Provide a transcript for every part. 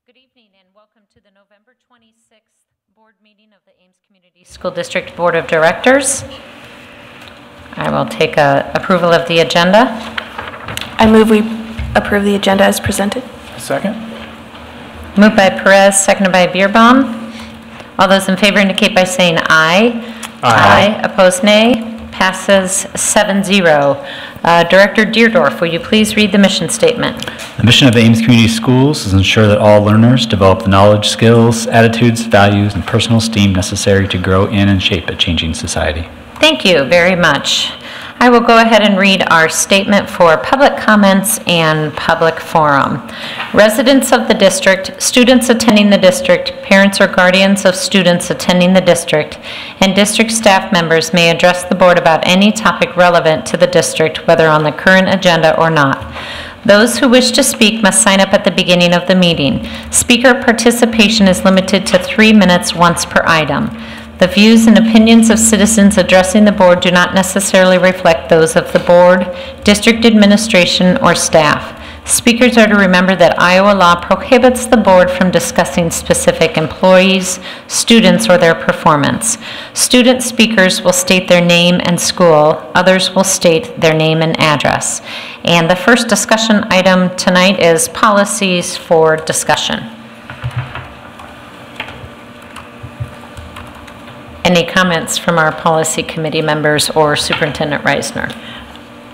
Good evening and welcome to the November 26th board meeting of the Ames Community School District Board of Directors. I will take approval of the agenda. I move we approve the agenda as presented. A second. Moved by Perez, seconded by Beerbaum. All those in favor indicate by saying aye. Aye. Opposed, nay. Passes 7-0. Director Deerdorf, will you please read the mission statement? The mission of Ames Community Schools is to ensure that all learners develop the knowledge, skills, attitudes, values, and personal esteem necessary to grow in and shape a changing society. Thank you very much. I will go ahead and read our statement for public comments and public forum. Residents of the district, students attending the district, parents or guardians of students attending the district, and district staff members may address the board about any topic relevant to the district, whether on the current agenda or not. Those who wish to speak must sign up at the beginning of the meeting. Speaker participation is limited to 3 minutes once per item. The views and opinions of citizens addressing the board do not necessarily reflect those of the board, district administration, or staff. Speakers are to remember that Iowa law prohibits the board from discussing specific employees, students, or their performance. Student speakers will state their name and school. Others will state their name and address. And the first discussion item tonight is policies for discussion. Any comments from our policy committee members or Superintendent Reisner?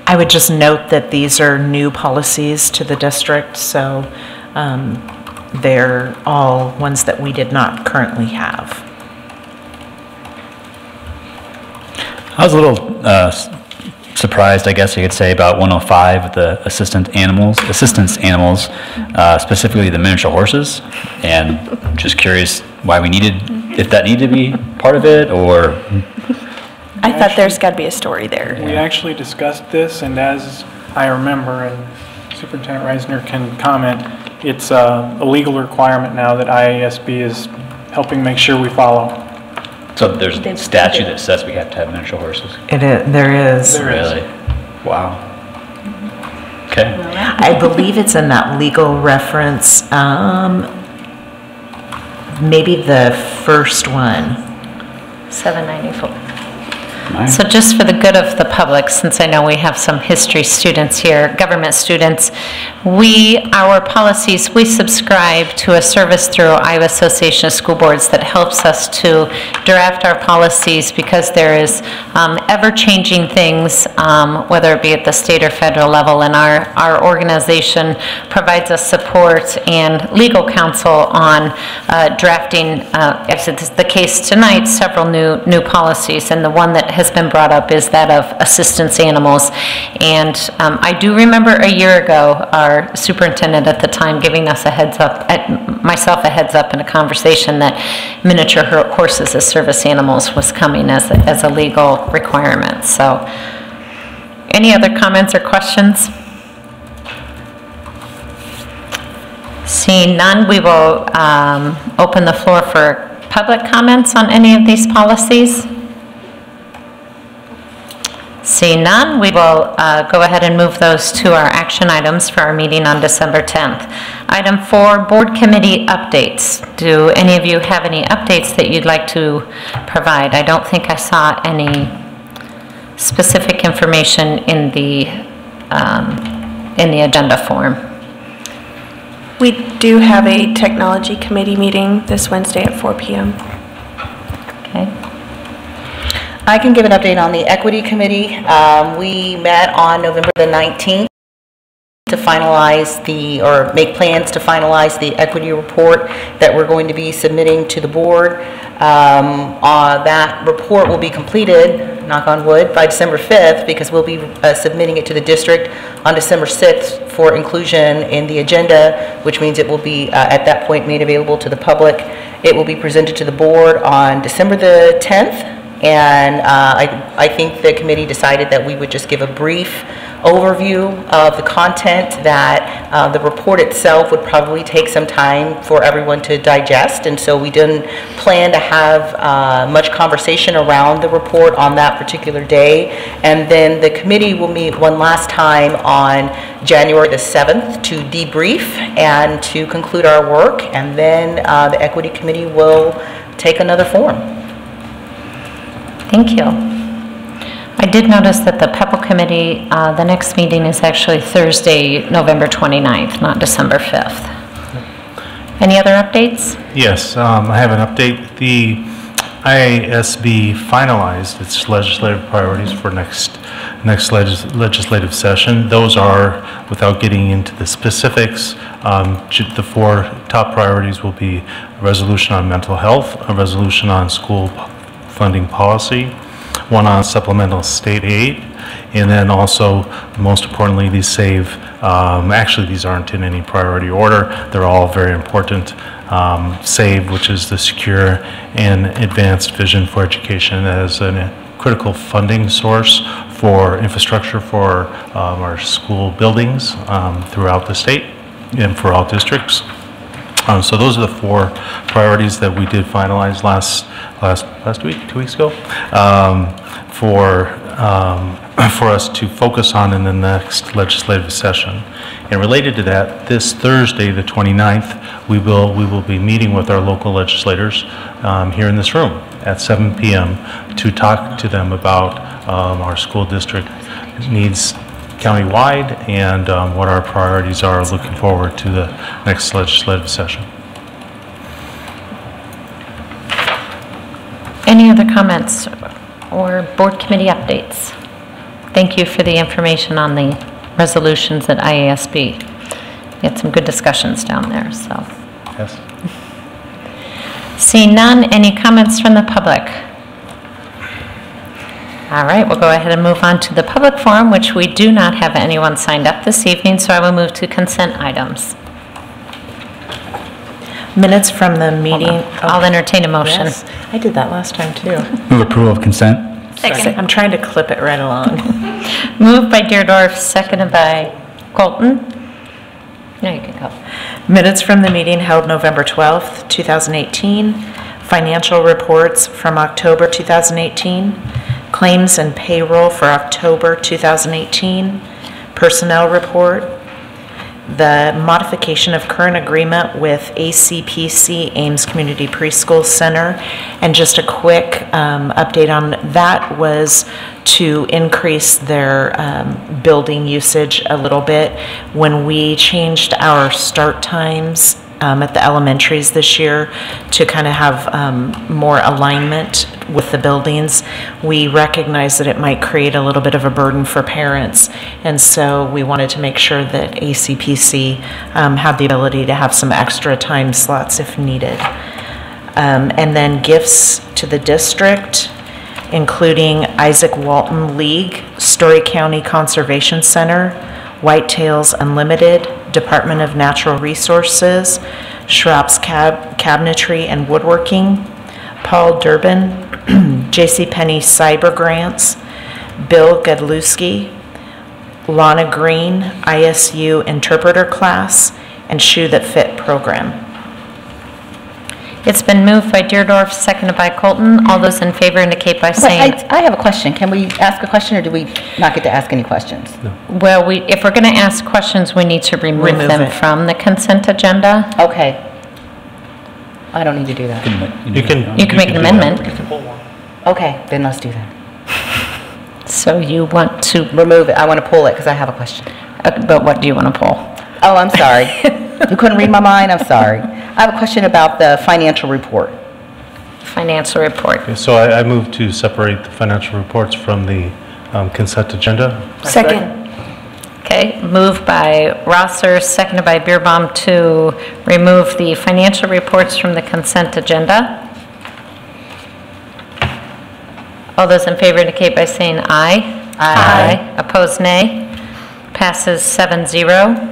I would just note that these are new policies to the district, so they're all ones that we did not currently have. I was a little surprised, I guess you could say, about 105, the assistance animals, specifically the miniature horses, and just curious why we needed, if that needed to be part of it, or... I thought there's got to be a story there. We actually discussed this, and as I remember, and Superintendent Reisner can comment, it's a legal requirement now that IASB is helping make sure we follow. So there's a statute that says we have to have miniature horses? There is. Really? Wow. Okay. I believe it's in that legal reference, maybe the first one. 794. So just for the good of the public, since I know we have some history students here, government students, our policies, we subscribe to a service through Iowa Association of School Boards that helps us to draft our policies because there is ever-changing things, whether it be at the state or federal level, and our organization provides us support and legal counsel on drafting, as it's the case tonight, several new policies, and the one that has been brought up is that of assistance animals. And I do remember a year ago our superintendent at the time giving us a heads up, myself a heads up in a conversation that miniature horses as service animals was coming as a legal requirement. So any other comments or questions? Seeing none, we will open the floor for public comments on any of these policies. Seeing none, we will go ahead and move those to our action items for our meeting on December 10th. Item 4, board committee updates. Do any of you have any updates that you'd like to provide? I don't think I saw any specific information in the agenda form. We do have a technology committee meeting this Wednesday at 4 p.m. Okay. I can give an update on the Equity Committee. We met on November the 19th to finalize or make plans to finalize the equity report that we're going to be submitting to the board. That report will be completed, knock on wood, by December 5th because we'll be submitting it to the district on December 6th for inclusion in the agenda, which means it will be at that point made available to the public. It will be presented to the board on December the 10th. And I think the committee decided that we would just give a brief overview of the content that the report itself would probably take some time for everyone to digest, and so we didn't plan to have much conversation around the report on that particular day. And then the committee will meet one last time on January the 7th to debrief and to conclude our work, and then the Equity Committee will take another form. Thank you. I did notice that the PEPAL Committee, the next meeting is actually Thursday, November 29th, not December 5th. Any other updates? Yes, I have an update. The IASB finalized its legislative priorities for next legislative session. Those are, without getting into the specifics, the 4 top priorities will be a resolution on mental health, a resolution on school funding policy, one on supplemental state aid, and then also, most importantly, these SAVE, actually these aren't in any priority order, they're all very important. SAVE, which is the Secure and Advanced Vision for Education, as a critical funding source for infrastructure for our school buildings throughout the state and for all districts. So those are the 4 priorities that we did finalize last week, 2 weeks ago, for us to focus on in the next legislative session. And related to that, this Thursday, the 29th, we will be meeting with our local legislators here in this room at 7 p.m. to talk to them about our school district needs countywide and what our priorities are looking forward to the next legislative session. Any other comments or board committee updates? Thank you for the information on the resolutions at IASB. We had some good discussions down there, so. Yes. Seeing none, any comments from the public? All right, we'll go ahead and move on to the public forum, which we do not have anyone signed up this evening, so I will move to consent items. Minutes from the meeting. I'll entertain a motion. Yes, I did that last time too. Move approval of consent. Second. I'm trying to clip it right along. Moved by Deerdorf, seconded by Colton. No, you can go. Minutes from the meeting held November 12th, 2018. Financial reports from October 2018. Claims and payroll for October 2018. Personnel report. The modification of current agreement with ACPC, Ames Community Preschool Center. And just a quick update on that was to increase their building usage a little bit. When we changed our start times at the elementaries this year to kind of have more alignment with the buildings, we recognized that it might create a little bit of a burden for parents, and so we wanted to make sure that ACPC had the ability to have some extra time slots if needed. And then gifts to the district, including Isaac Walton League, Story County Conservation Center, Whitetails Unlimited, Department of Natural Resources, Schrapp's Cabinetry and Woodworking, Paul Durbin, JCPenney Cyber Grants, Bill Godlewski, Lana Green, ISU Interpreter Class, and Shoe That Fit Program. It's been moved by Deerdorf, seconded by Colton. All those in favor indicate by saying... I have a question. Can we ask a question, or do we not get to ask any questions? No. Well, if we're going to ask questions, we need to remove them from the consent agenda. Okay. I don't need to do that. You can make an amendment. Okay, then let's do that. So you want to... Remove it. I want to pull it because I have a question. But what do you want to pull? Oh, I'm sorry. You couldn't read my mind? I'm sorry. I have a question about the financial report. Financial report. Okay, so I move to separate the financial reports from the consent agenda. Second. Okay, moved by Rosser, seconded by Beerbaum to remove the financial reports from the consent agenda. All those in favor indicate by saying aye. Aye. Opposed, nay. Passes 7-0.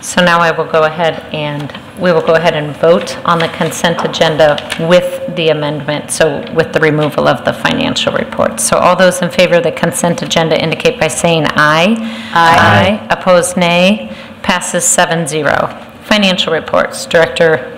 So now I will go ahead and we will go ahead and vote on the consent agenda with the amendment, so with the removal of the financial reports. So all those in favor of the consent agenda indicate by saying aye. Aye. Opposed, nay. Passes 7-0. Financial reports. Director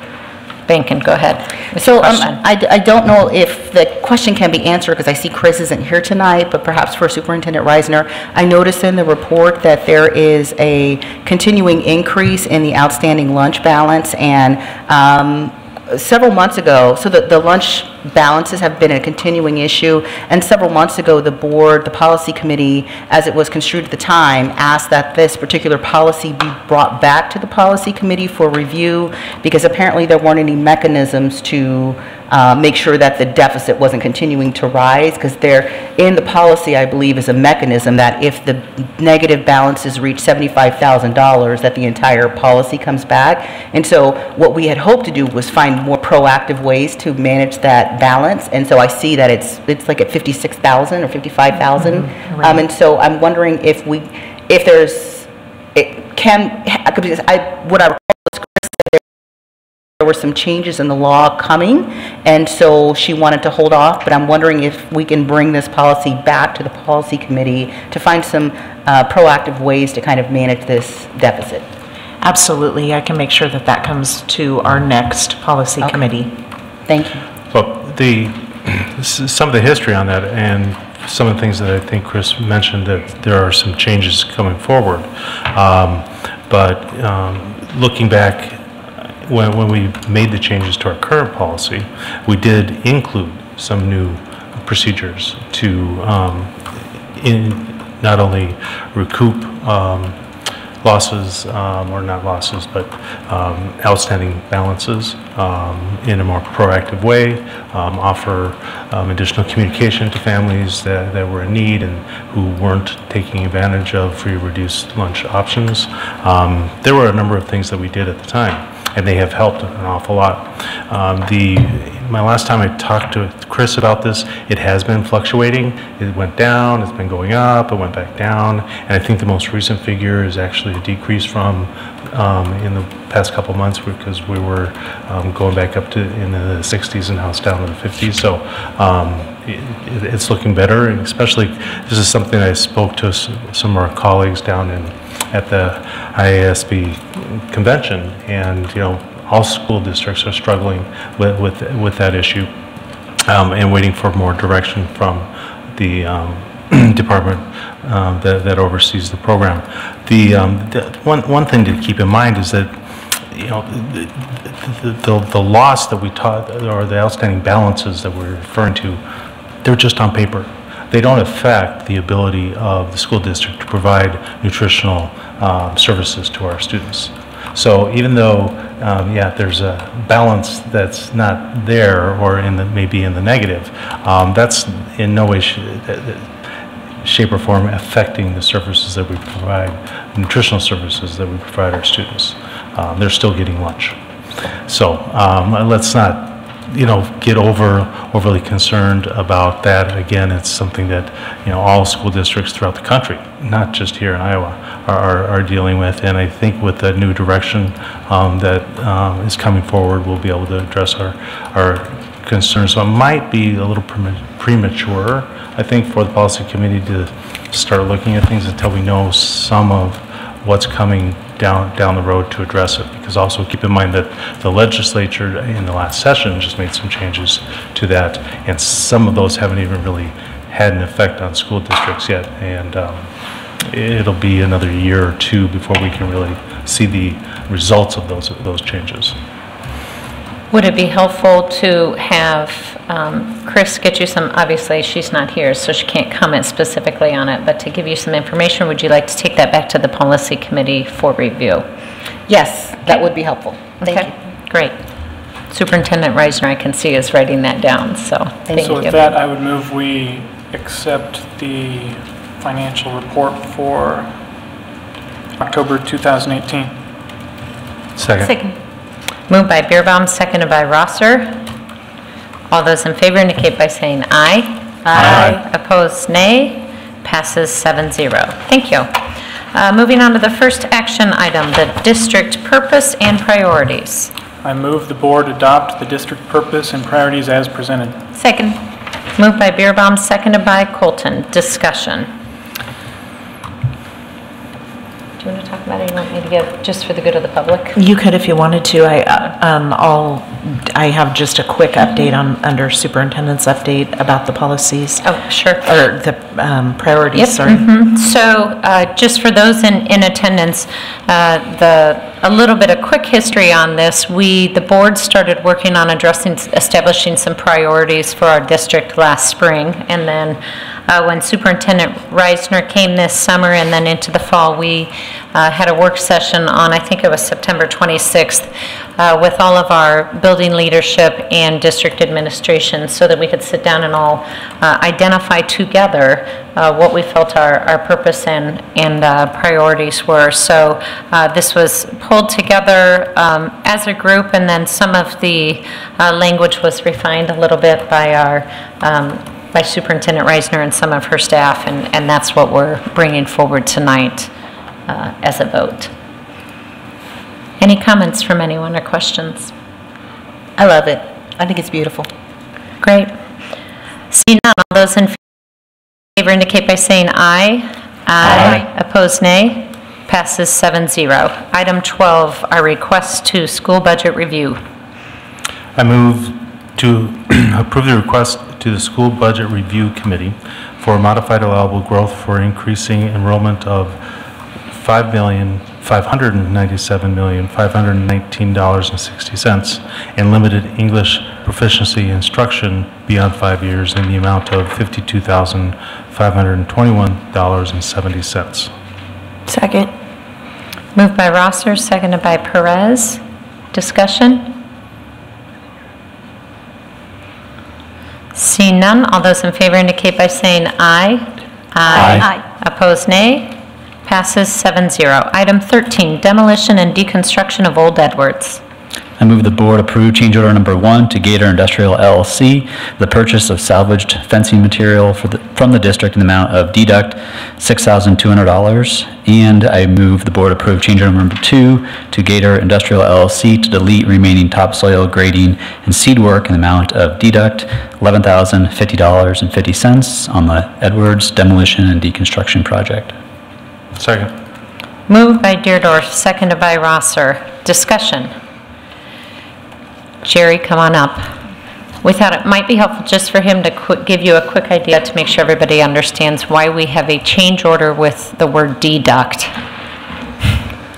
Bankin, go ahead. So I don't know if the question can be answered because I see Chris isn't here tonight, but perhaps for Superintendent Reisner, I noticed in the report that there is a continuing increase in the outstanding lunch balance, and several months ago, so the lunch balances have been a continuing issue, and several months ago the board, the policy committee, as it was construed at the time, asked that this particular policy be brought back to the policy committee for review because apparently there weren't any mechanisms to make sure that the deficit wasn't continuing to rise, because there in the policy I believe is a mechanism that if the negative balances reach $75,000 that the entire policy comes back. And so what we had hoped to do was find more proactive ways to manage that balance, and so I see that it's like at 56,000 or 55,000, and so I'm wondering if there's because what I recall was Chris said there were some changes in the law coming, and so she wanted to hold off, but I'm wondering if we can bring this policy back to the policy committee to find some proactive ways to kind of manage this deficit. Absolutely. I can make sure that that comes to our next policy committee. Thank you. Well, some of the history on that and some of the things that I think Chris mentioned, that there are some changes coming forward. But looking back, when we made the changes to our current policy, we did include some new procedures to not only recoup losses, or not losses, but outstanding balances in a more proactive way, offer additional communication to families that were in need and who weren't taking advantage of free reduced lunch options. There were a number of things that we did at the time, and they have helped an awful lot. My last time I talked to Chris about this, it has been fluctuating. It went down, it's been going up, it went back down, and I think the most recent figure is actually a decrease from in the past couple months, because we were going back up to in the 60s and now it's down to the 50s. So it's looking better, and especially this is something I spoke to some of our colleagues down at the IASB convention, and all school districts are struggling with that issue, and waiting for more direction from the department that oversees the program. The one thing to keep in mind is that the loss that we taught, or the outstanding balances that we're referring to, they're just on paper. They don't affect the ability of the school district to provide nutritional services to our students. So even though, there's a balance that's not there, or maybe in the negative, that's in no way, shape, or form affecting the services that we provide, nutritional services that we provide our students. They're still getting lunch. So let's not get overly concerned about that. Again, it's something that all school districts throughout the country, not just here in Iowa, are dealing with. And I think with the new direction that is coming forward, we'll be able to address our concerns. So it might be a little premature, I think, for the policy committee to start looking at things until we know some of what's coming down the road to address it, because also keep in mind that the legislature in the last session just made some changes to that, and some of those haven't even really had an effect on school districts yet, and it'll be another year or two before we can really see the results of those changes. Would it be helpful to have Chris get you some, obviously she's not here, so she can't comment specifically on it, but to give you some information, would you like to take that back to the policy committee for review? Yes, that would be helpful. Thank you. Great. Superintendent Reisner, I can see, is writing that down, so thank you. So with that, I would move we accept the financial report for October 2018. Second. Moved by Beerbaum, seconded by Rosser. All those in favor indicate by saying aye. Aye. Opposed, nay. Passes 7-0. Thank you. Moving on to the first action item, the district purpose and priorities. I move the board adopt the district purpose and priorities as presented. Second. Moved by Beerbaum, seconded by Colton. Discussion. Do you want to talk about it? You want me to give just for the good of the public? You could if you wanted to. I have just a quick update under superintendent's update about the policies. Oh, sure. Or the priorities, Yep. sorry. So just for those in attendance, a little bit of quick history on this. The board started working on establishing some priorities for our district last spring, and then when Superintendent Reisner came this summer and then into the fall, we had a work session on, I think it was September 26th, with all of our building leadership and district administration so that we could sit down and all identify together what we felt our purpose and priorities were. So this was pulled together as a group, and then some of the language was refined a little bit by Superintendent Reisner and some of her staff, and that's what we're bringing forward tonight as a vote. Any comments from anyone or questions? I love it. I think it's beautiful. Great. Seeing none, all those in favor indicate by saying aye. Aye. Opposed, nay. Passes 7-0. Item 12, our request to school budget review. I move to approve the request to the School Budget Review Committee for modified allowable growth for increasing enrollment of $5,597,519.60 and limited English proficiency instruction beyond 5 years in the amount of $52,521.70. Second. Moved by Rosser, seconded by Perez. Discussion? Seeing none, all those in favor indicate by saying aye. Aye. Opposed, nay. Passes 7-0. Item 13, demolition and deconstruction of Old Edwards. I move the board approve change order number 1 to Gator Industrial LLC, the purchase of salvaged fencing material from the district in the amount of deduct $6,200. And I move the board approve change order number 2 to Gator Industrial LLC to delete remaining topsoil grading and seed work in the amount of deduct $11,050.50 on the Edwards demolition and deconstruction project. Second. Moved by Deerdorf, seconded by Rosser. Discussion. Jerry, come on up. We thought it might be helpful just for him to give you a quick idea to make sure everybody understands why we have a change order with the word deduct.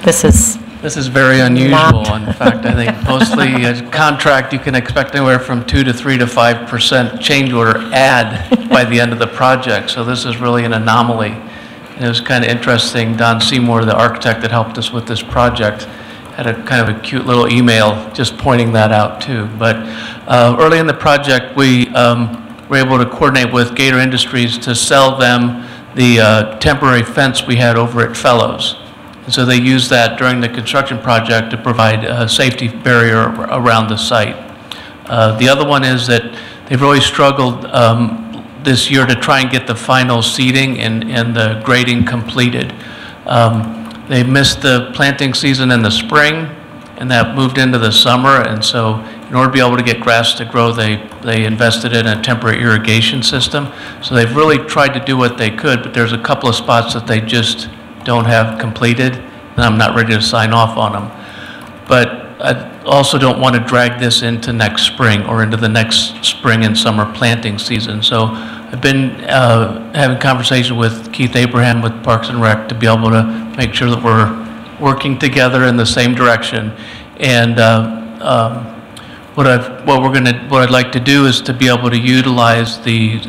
This is very unusual. In fact, I think mostly a contract you can expect anywhere from 2 to 3 to 5% change order add by the end of the project. So this is really an anomaly. And it was kind of interesting. Don Seymour, the architect that helped us with this project, had a kind of a cute little email just pointing that out too. But early in the project, we were able to coordinate with Gator Industries to sell them the temporary fence we had over at Fellows. And so they used that during the construction project to provide a safety barrier around the site. The other one is that they've really struggled this year to try and get the final seeding and the grading completed. They missed the planting season in the spring, and that moved into the summer, and so in order to be able to get grass to grow, they invested in a temporary irrigation system. So they've really tried to do what they could, but there's a couple of spots that they just don't have completed, and I'm not ready to sign off on them. But I also don't want to drag this into next spring or into the next spring and summer planting season. So I've been having conversation with Keith Abraham with Parks and Rec to be able to make sure that we're working together in the same direction. And what I'd like to do is to be able to utilize the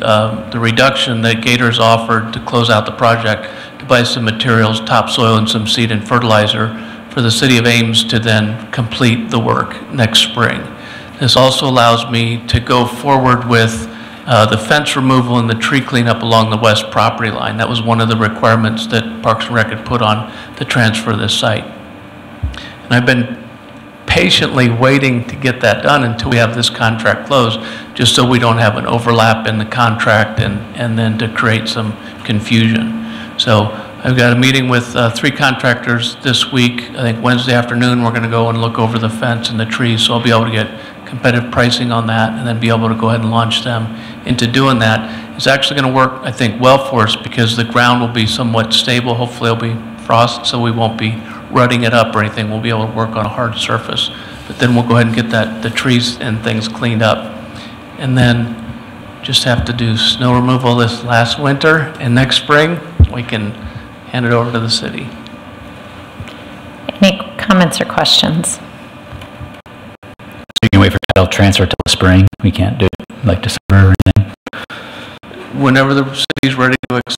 reduction that Gator's offered to close out the project to buy some materials, topsoil, and some seed and fertilizer for the city of Ames to then complete the work next spring. This also allows me to go forward with the fence removal and the tree cleanup along the west property line. That was one of the requirements that Parks and Rec had put on to transfer this site. And I've been patiently waiting to get that done until we have this contract closed, just so we don't have an overlap in the contract and then to create some confusion. So I've got a meeting with 3 contractors this week. I think Wednesday afternoon, we're going to go and look over the fence and the trees, so I'll be able to get competitive pricing on that and then be able to go ahead and launch them into doing that. It's actually going to work, I think, well for us because the ground will be somewhat stable. Hopefully it'll be frost, so we won't be rutting it up or anything. We'll be able to work on a hard surface. But then we'll go ahead and get the trees and things cleaned up. And then just have to do snow removal this last winter, and next spring, we can hand it over to the city. Any comments or questions? So you can wait for title transfer till the spring? We can't do it like December or anything? Whenever the city's ready to accept